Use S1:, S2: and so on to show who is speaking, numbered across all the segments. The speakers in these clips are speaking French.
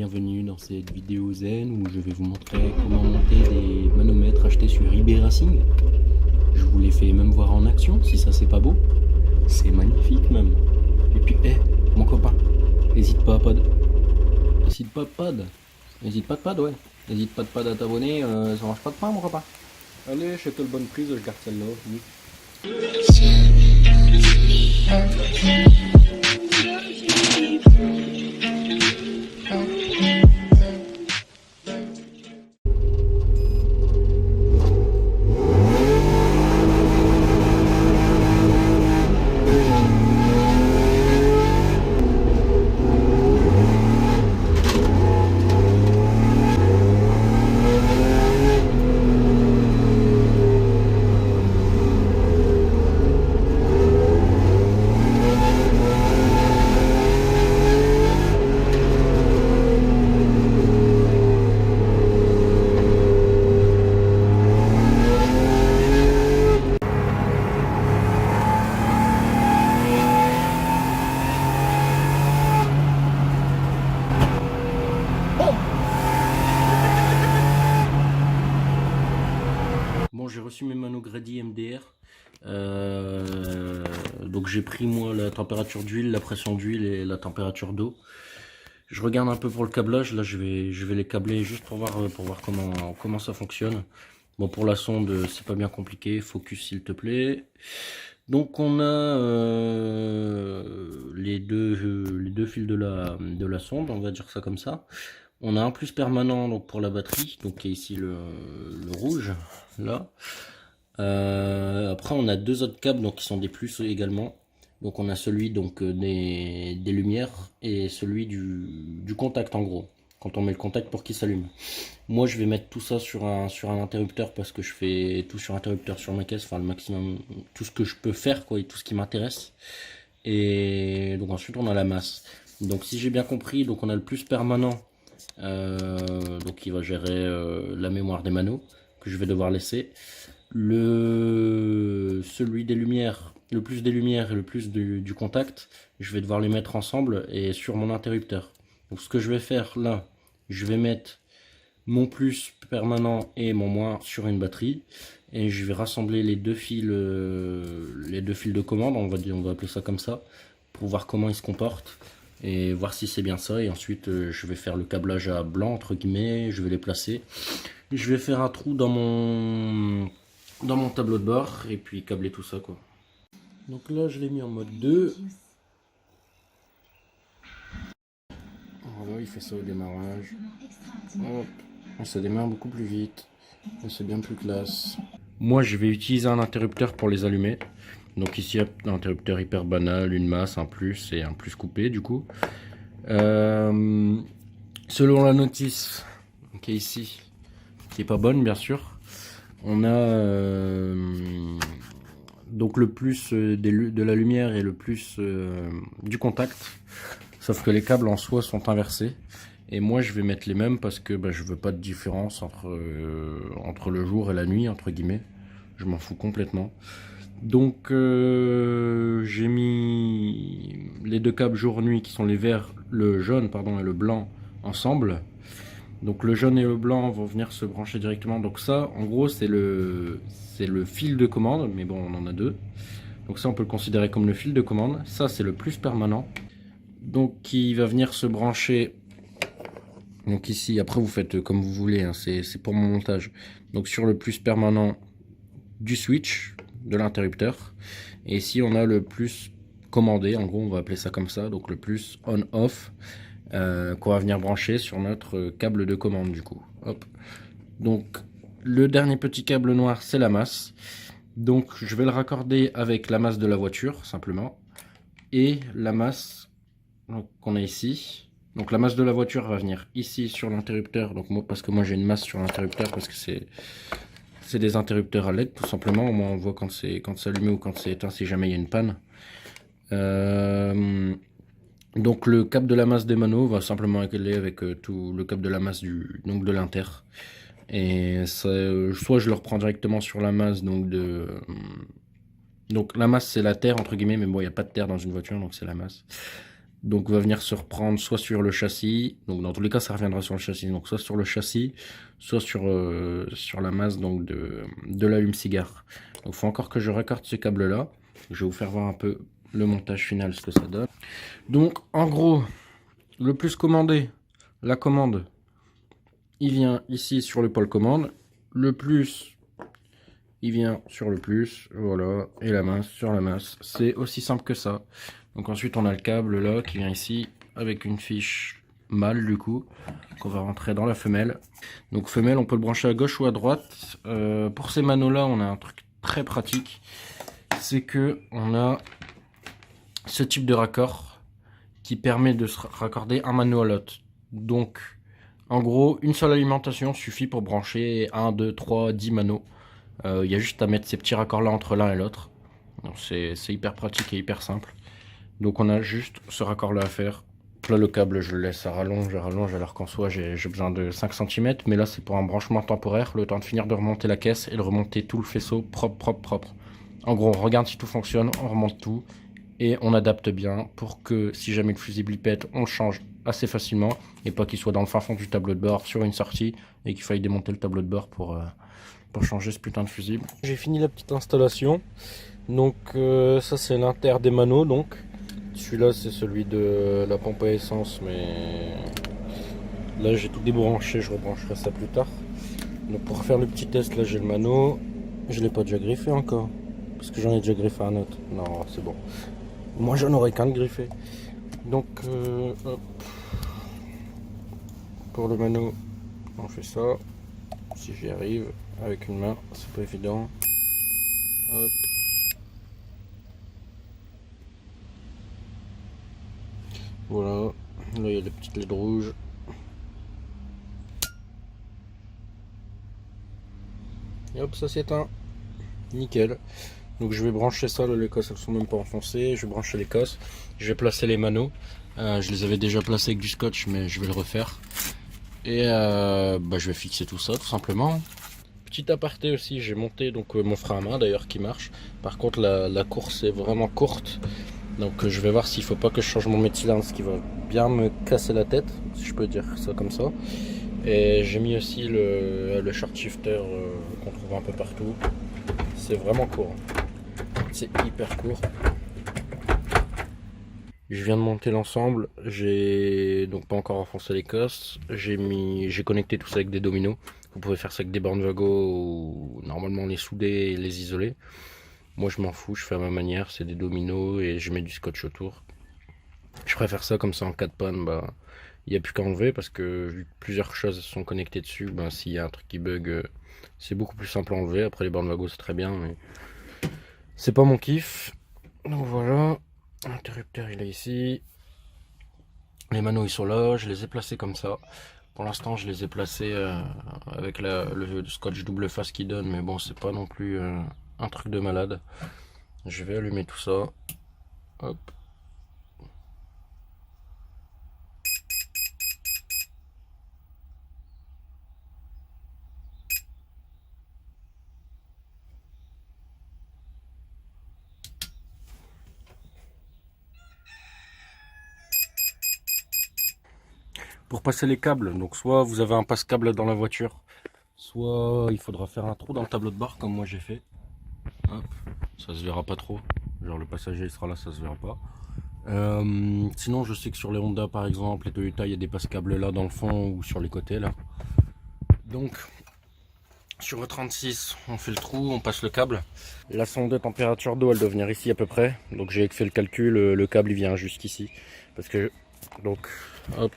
S1: bienvenue dans cette vidéo zen où je vais vous montrer comment monter des manomètres achetés sur eBay Racing. Je vous les fais même voir en action, si ça c'est pas beau. C'est magnifique même. Et puis, mon copain, n'hésite pas à N'hésite pas de pad, ouais. N'hésite pas de pad à t'abonner, ça mange pas de pain mon copain. Allez, je te le bonne prise, je garde celle-là. Oui. Bon, j'ai reçu mes manos Grady MDR. Donc j'ai pris moi la température d'huile, la pression d'huile et la température d'eau. Je regarde un peu pour le câblage. Là, je vais les câbler juste pour voir comment ça fonctionne. Bon, pour la sonde, c'est pas bien compliqué. Focus s'il te plaît. Donc on a les deux fils de la sonde, on va dire ça comme ça. On a un plus permanent donc pour la batterie, donc qui est ici le rouge là. Après on a deux autres câbles donc qui sont des plus également. Donc on a celui donc des lumières et celui du contact en gros. Quand on met le contact pour qu'il s'allume. Moi je vais mettre tout ça sur un interrupteur parce que je fais tout sur interrupteur sur ma caisse, enfin le maximum, tout ce que je peux faire quoi et tout ce qui m'intéresse. Et donc ensuite on a la masse. Donc si j'ai bien compris, donc on a le plus permanent. Donc qui va gérer la mémoire des manos que je vais devoir laisser, celui des lumières, le plus des lumières et le plus du contact, je vais devoir les mettre ensemble et sur mon interrupteur. Donc ce que je vais faire là, je vais mettre mon plus permanent et mon moins sur une batterie et je vais rassembler les deux fils de commande, on va appeler ça comme ça, pour voir comment ils se comportent et voir si c'est bien ça. Et ensuite je vais faire le câblage à blanc entre guillemets, je vais les placer, je vais faire un trou dans mon tableau de bord et puis câbler tout ça quoi. Donc là je l'ai mis en mode 2. Voilà, il fait ça au démarrage. Hop. Ça démarre beaucoup plus vite et c'est bien plus classe. Moi je vais utiliser un interrupteur pour les allumer. Donc ici un interrupteur hyper banal, une masse, un plus et un plus coupé du coup. Selon la notice qui est ici, qui est pas bonne bien sûr, on a donc le plus de la lumière et le plus du contact. Sauf que les câbles en soi sont inversés. Et moi je vais mettre les mêmes parce que je veux pas de différence entre le jour et la nuit entre guillemets. Je m'en fous complètement. Donc j'ai mis les deux câbles jour-nuit qui sont les verts, le jaune pardon et le blanc ensemble. Donc le jaune et le blanc vont venir se brancher directement. Donc ça en gros c'est le fil de commande, mais bon on en a deux. Donc ça on peut le considérer comme le fil de commande. Ça c'est le plus permanent. Donc qui va venir se brancher. Donc ici après vous faites comme vous voulez, hein, c'est pour mon montage. Donc sur le plus permanent du switch de l'interrupteur, et ici on a le plus commandé, en gros on va appeler ça comme ça, donc le plus on off qu'on va venir brancher sur notre câble de commande du coup. Hop. Donc le dernier petit câble noir c'est la masse, donc je vais le raccorder avec la masse de la voiture simplement et la masse qu'on a ici. Donc la masse de la voiture va venir ici sur l'interrupteur, donc moi parce que moi j'ai une masse sur l'interrupteur parce que c'est des interrupteurs à LED tout simplement, au moins on voit quand c'est allumé ou quand c'est éteint si jamais il y a une panne. Donc le câble de la masse des manos va simplement aller avec tout le câble de la masse de l'inter. Et ça, soit je le reprends directement sur la masse donc la masse c'est la terre entre guillemets, mais bon il n'y a pas de terre dans une voiture donc c'est la masse. Donc va venir se reprendre soit sur le châssis, donc dans tous les cas ça reviendra sur le châssis, donc soit sur le châssis, soit sur la masse donc de l'allume-cigare. Donc il faut encore que je raccorde ce câble là. Je vais vous faire voir un peu le montage final, ce que ça donne. Donc en gros, le plus commandé, la commande, il vient ici sur le pôle commande. Le plus, il vient sur le plus, voilà, et la masse sur la masse. C'est aussi simple que ça. Donc ensuite on a le câble là qui vient ici avec une fiche mâle du coup qu'on va rentrer dans la femelle. Donc femelle, on peut le brancher à gauche ou à droite. Pour ces manos là, on a un truc très pratique, c'est que on a ce type de raccord qui permet de se raccorder un mano à l'autre. Donc en gros, une seule alimentation suffit pour brancher 1, 2, 3, 10 manos. Il y a juste à mettre ces petits raccords là entre l'un et l'autre. C'est hyper pratique et hyper simple. Donc on a juste ce raccord là à faire. Là le câble je le laisse à rallonge alors qu'en soi j'ai besoin de 5 cm. Mais là c'est pour un branchement temporaire, le temps de finir de remonter la caisse et de remonter tout le faisceau propre. En gros on regarde si tout fonctionne, on remonte tout et on adapte bien pour que si jamais le fusible il pète, on le change assez facilement et pas qu'il soit dans le fin fond du tableau de bord sur une sortie et qu'il faille démonter le tableau de bord pour changer ce putain de fusible. J'ai fini la petite installation. Donc ça c'est l'inter des manos donc. Celui-là c'est celui de la pompe à essence, mais là j'ai tout débranché, je rebrancherai ça plus tard. Donc pour faire le petit test, là j'ai le mano, je l'ai pas déjà griffé encore, parce que j'en ai déjà griffé un autre. Non c'est bon, moi j'en aurais qu'un de griffé. Donc hop. Pour le mano on fait ça, si j'y arrive avec une main, c'est pas évident. Hop. Voilà, là il y a les petites LED rouges. Et hop, ça s'éteint. Nickel. Donc je vais brancher ça, là, les cosses elles sont même pas enfoncées. Je vais brancher les cosses. Je vais placer les manos. Je les avais déjà placés avec du scotch, mais je vais le refaire. Et je vais fixer tout ça tout simplement. Petit aparté aussi, j'ai monté donc mon frein à main d'ailleurs qui marche. Par contre la course est vraiment courte. Donc je vais voir s'il faut pas que je change mon méthylène, ce qui va bien me casser la tête, si je peux dire ça comme ça. Et j'ai mis aussi le short shifter qu'on trouve un peu partout. C'est vraiment court, c'est hyper court. Je viens de monter l'ensemble, j'ai donc pas encore enfoncé les cosses. J'ai connecté tout ça avec des dominos. Vous pouvez faire ça avec des bornes Vago ou normalement les souder et les isoler. Moi je m'en fous, je fais à ma manière, c'est des dominos et je mets du scotch autour. Je préfère ça comme ça en cas de panne, il n'y a plus qu'à enlever parce que vu que plusieurs choses sont connectées dessus, s'il y a un truc qui bug, c'est beaucoup plus simple à enlever. Après les bornes Vago c'est très bien, mais c'est pas mon kiff. Donc voilà, l'interrupteur il est ici. Les manos ils sont là, je les ai placés comme ça. Pour l'instant je les ai placés avec le scotch double face qui donne, mais bon c'est pas non plus un truc de malade. Je vais allumer tout ça. Hop. Pour passer les câbles, donc soit vous avez un passe-câble dans la voiture, soit il faudra faire un trou dans le tableau de bord comme moi j'ai fait. Hop, ça se verra pas trop, genre le passager il sera là, ça se verra pas. Sinon je sais que sur les Honda par exemple, les Toyota, il y a des passe-câbles là dans le fond ou sur les côtés là. Donc sur le 36 on fait le trou, on passe le câble. La sonde de température d'eau elle doit venir ici à peu près. Donc j'ai fait le calcul, le câble il vient jusqu'ici. Parce que donc hop,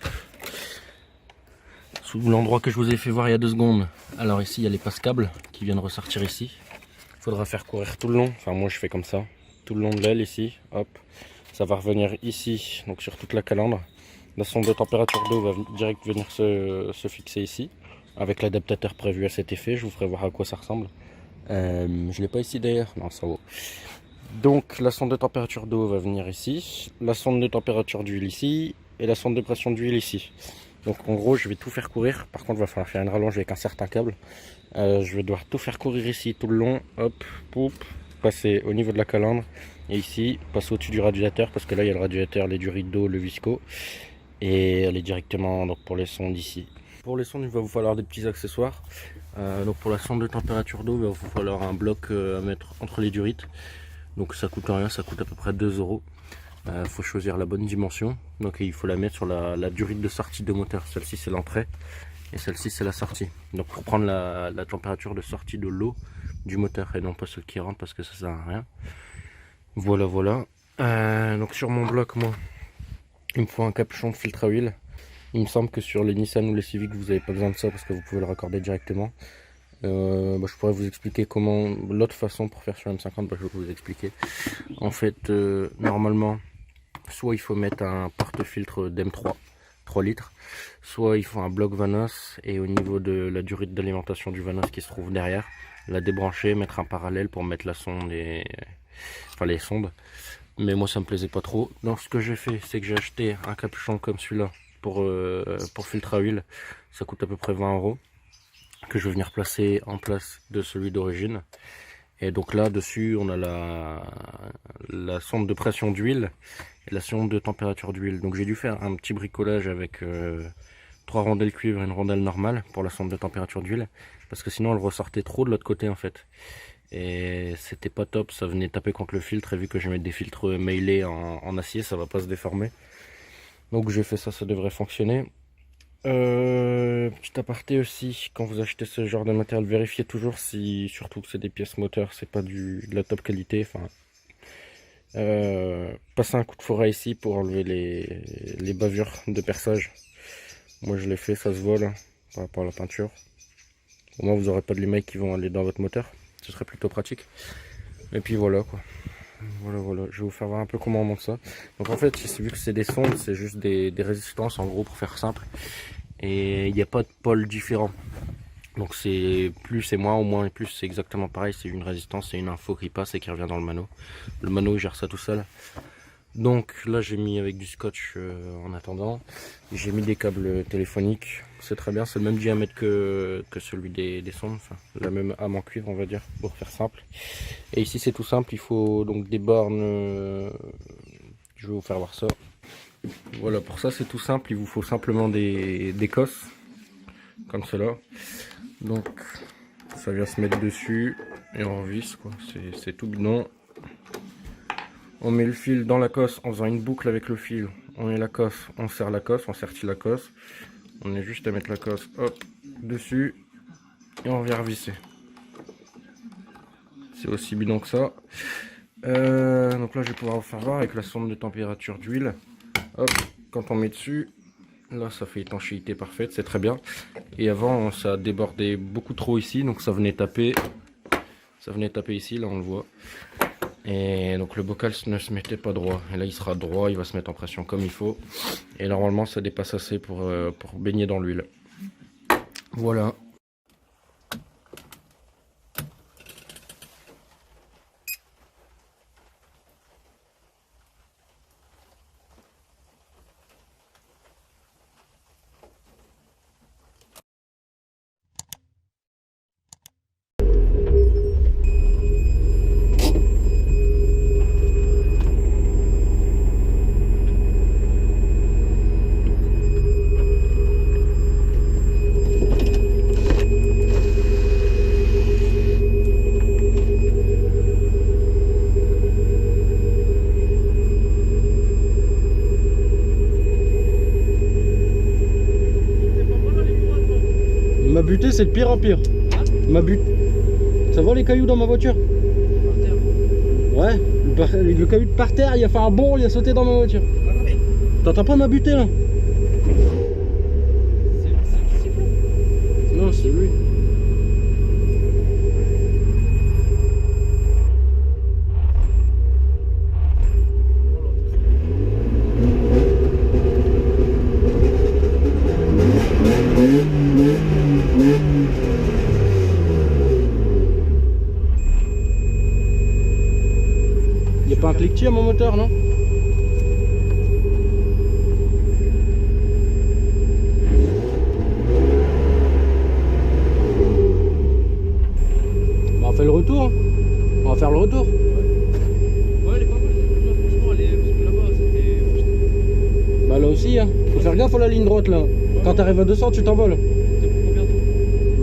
S1: sous l'endroit que je vous ai fait voir il y a 2 secondes. Alors ici il y a les passe-câbles qui viennent ressortir ici. Il faudra faire courir tout le long, enfin moi je fais comme ça, tout le long de l'aile ici, hop. Ça va revenir ici, donc sur toute la calandre. La sonde de température d'eau va direct venir se fixer ici, avec l'adaptateur prévu à cet effet. Je vous ferai voir à quoi ça ressemble. Je l'ai pas ici d'ailleurs, non ça vaut. Donc la sonde de température d'eau va venir ici, la sonde de température d'huile ici, et la sonde de pression d'huile ici. Donc en gros je vais tout faire courir, par contre il va falloir faire une rallonge avec un certain câble. Je vais devoir tout faire courir ici tout le long, hop, poup. passer au niveau de la calandre. Et ici, passer au-dessus du radiateur, parce que là il y a le radiateur, les durites d'eau, le visco. Et elle est directement donc, pour les sondes ici. Pour les sondes, il va vous falloir des petits accessoires. Donc pour la sonde de température d'eau, il va vous falloir un bloc à mettre entre les durites. Donc ça coûte rien, ça coûte à peu près 2 €. Faut choisir la bonne dimension. Donc il faut la mettre sur la durite de sortie de moteur. Celle-ci c'est l'entrée et celle-ci c'est la sortie. Donc pour prendre la température de sortie de l'eau du moteur et non pas celle qui rentre parce que ça sert à rien. Voilà voilà. Donc sur mon bloc, moi, il me faut un capuchon de filtre à huile. Il me semble que sur les Nissan ou les Civic vous n'avez pas besoin de ça parce que vous pouvez le raccorder directement. Je pourrais vous expliquer comment l'autre façon pour faire sur M50, je vais vous expliquer. En fait, normalement, soit il faut mettre un porte-filtre d'M3 3 litres, soit il faut un bloc Vanos et au niveau de la durite d'alimentation du Vanos qui se trouve derrière, la débrancher, mettre un parallèle pour mettre la sonde et enfin les sondes. Mais moi ça me plaisait pas trop. Donc ce que j'ai fait, c'est que j'ai acheté un capuchon comme celui-là pour filtre à huile. Ça coûte à peu près 20 €. Que je vais venir placer en place de celui d'origine. Et donc là dessus on a la sonde de pression d'huile et la sonde de température d'huile. Donc j'ai dû faire un petit bricolage avec 3 rondelles cuivre et une rondelle normale pour la sonde de température d'huile, parce que sinon elle ressortait trop de l'autre côté en fait. Et c'était pas top, ça venait taper contre le filtre, et vu que je mets des filtres mailés en acier, ça va pas se déformer. Donc j'ai fait ça, ça devrait fonctionner. Petit aparté aussi, quand vous achetez ce genre de matériel, vérifiez toujours si, surtout que c'est des pièces moteurs, c'est pas de la top qualité. Enfin, passez un coup de forêt ici pour enlever les bavures de perçage. Moi je l'ai fait, ça se voit là, par rapport à la peinture. Au moins vous n'aurez pas de limailles qui vont aller dans votre moteur, ce serait plutôt pratique. Et puis voilà quoi. Voilà, je vais vous faire voir un peu comment on monte ça. Donc en fait, vu que c'est des sondes, c'est juste des résistances en gros pour faire simple. Et il n'y a pas de pôle différent. Donc c'est plus et moins, au moins et plus, c'est exactement pareil. C'est une résistance, c'est une info qui passe et qui revient dans le mano. Le mano gère ça tout seul. Donc là j'ai mis avec du scotch en attendant. J'ai mis des câbles téléphoniques. C'est très bien, c'est le même diamètre que celui des sondes. Enfin, la même âme en cuivre on va dire, pour faire simple. Et ici c'est tout simple, il faut donc des bornes. Je vais vous faire voir ça. Voilà, pour ça c'est tout simple, il vous faut simplement des cosses. Comme cela. Donc ça vient se mettre dessus et on visse quoi. C'est tout bidon. On met le fil dans la cosse en faisant une boucle avec le fil. On met la cosse, on serre la cosse, on sertit la cosse. On est juste à mettre la cosse, hop, dessus et on vient revisser. C'est aussi bidon que ça. Donc là je vais pouvoir vous faire voir avec la sonde de température d'huile. Hop, quand on met dessus, là ça fait étanchéité parfaite, c'est très bien. Et avant ça débordait beaucoup trop ici, donc ça venait taper ici, là on le voit. Et donc le bocal ne se mettait pas droit. Et là il sera droit, il va se mettre en pression comme il faut. Et normalement ça dépasse assez pour baigner dans l'huile. Voilà. Ma butée c'est de pire en pire. Ma but. Ça va les cailloux dans ma voiture? Ouais, le caillou de par terre, il a fait un bond, il a sauté dans ma voiture. T'entends pas ma butée là? Non, c'est lui. Il n'y a pas un cliquetier à mon moteur, non? Bah, on fait le retour, hein. On va faire le retour. Faire gaffe à la ligne droite là. Quand t'arrives à 200, tu t'envoles.
S2: T'es pour combien toi?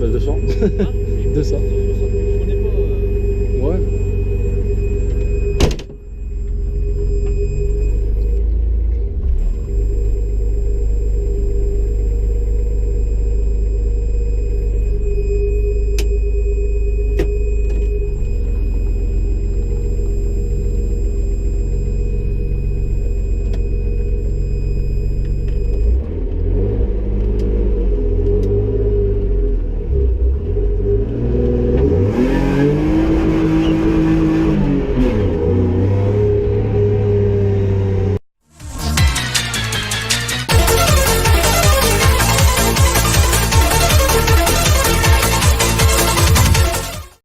S1: Bah 200.
S2: Hein?
S1: 200.
S2: Je connais pas.
S1: Ouais.